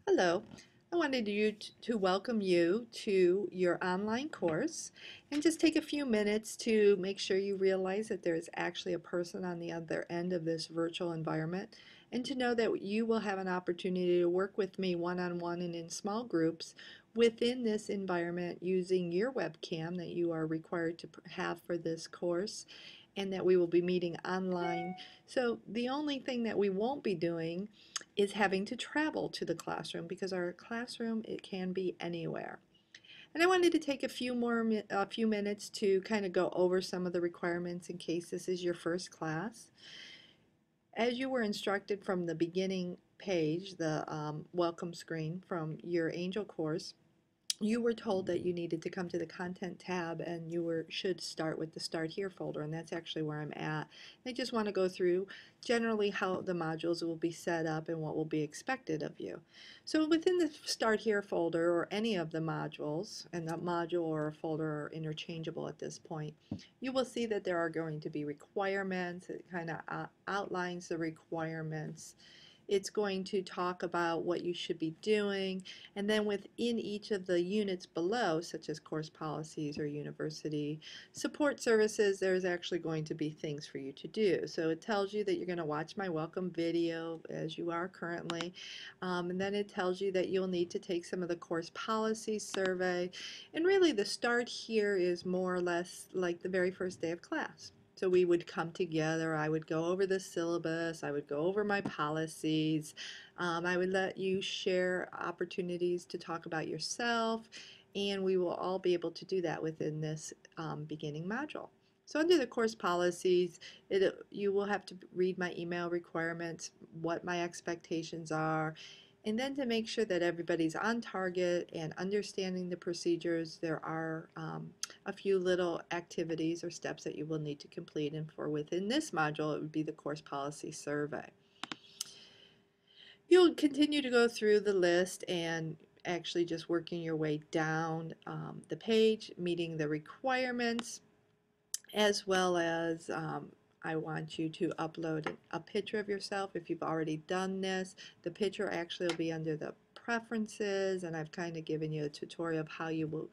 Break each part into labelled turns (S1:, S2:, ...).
S1: Hello. I wanted to welcome you to your online course and just take a few minutes to make sure you realize that there is actually a person on the other end of this virtual environment and to know that you will have an opportunity to work with me one-on-one and in small groups within this environment using your webcam that you are required to have for this course and that we will be meeting online. So the only thing that we won't be doing is having to travel to the classroom because our classroom, it can be anywhere. And I wanted to take a few minutes to kind of go over some of the requirements in case this is your first class. As you were instructed from the beginning page, the welcome screen from your Angel course, you were told that you needed to come to the content tab and should start with the Start Here folder, and that's actually where I'm at. I just want to go through generally how the modules will be set up and what will be expected of you. So within the Start Here folder, or any of the modules, and the module or a folder are interchangeable at this point, you will see that there are going to be requirements. It kind of outlines the requirements. It's going to talk about what you should be doing, and then within each of the units below, such as course policies or university support services, there's actually going to be things for you to do. So it tells you that you're going to watch my welcome video as you are currently, and then it tells you that you'll need to take some of the course policies survey, and really the start here is more or less like the very first day of class. So we would come together, I would go over the syllabus, I would go over my policies, I would let you share opportunities to talk about yourself, and we will all be able to do that within this beginning module. So under the course policies, you will have to read my email requirements, what my expectations are, and then to make sure that everybody's on target and understanding the procedures, there are a few little activities or steps that you will need to complete. And for within this module, it would be the course policy survey. You'll continue to go through the list and actually just working your way down the page, meeting the requirements, as well as I want you to upload a picture of yourself if you've already done this. The picture actually will be under the preferences, and I've kind of given you a tutorial of how you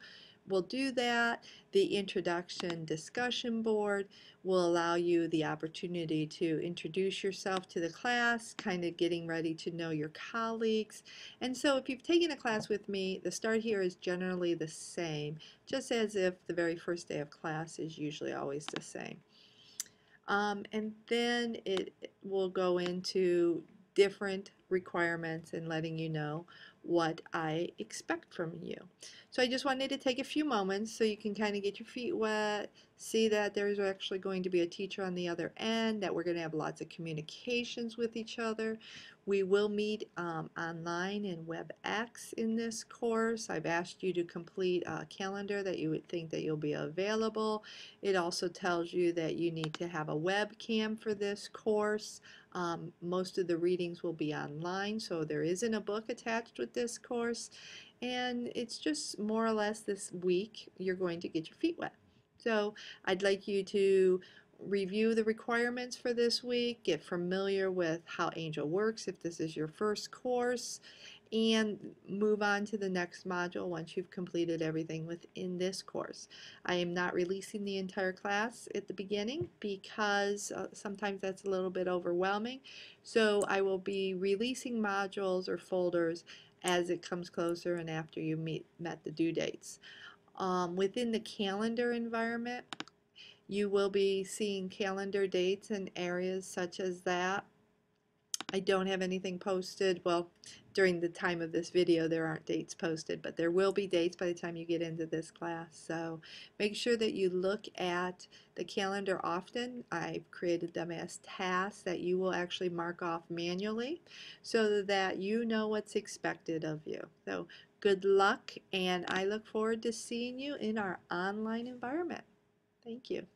S1: will do that. The introduction discussion board will allow you the opportunity to introduce yourself to the class, kind of getting ready to know your colleagues. And so if you've taken a class with me, the start here is generally the same, just as if the very first day of class is usually always the same. And then it will go into different requirements and letting you know what I expect from you. So I just wanted to take a few moments so you can kind of get your feet wet, see that there's actually going to be a teacher on the other end, that we're going to have lots of communications with each other. We will meet online in WebEx in this course. I've asked you to complete a calendar that you would think that you'll be available. It also tells you that you need to have a webcam for this course. Most of the readings will be online, so there isn't a book attached with this course. And it's just more or less this week you're going to get your feet wet. So I'd like you to review the requirements for this week, get familiar with how Angel works if this is your first course, and move on to the next module once you've completed everything within this course. I am not releasing the entire class at the beginning because sometimes that's a little bit overwhelming. So I will be releasing modules or folders as it comes closer and after you met the due dates. Within the calendar environment, you will be seeing calendar dates in areas such as that. I don't have anything posted. Well, during the time of this video, there aren't dates posted, but there will be dates by the time you get into this class. So make sure that you look at the calendar often. I've created them as tasks that you will actually mark off manually so that you know what's expected of you. So good luck, and I look forward to seeing you in our online environment. Thank you.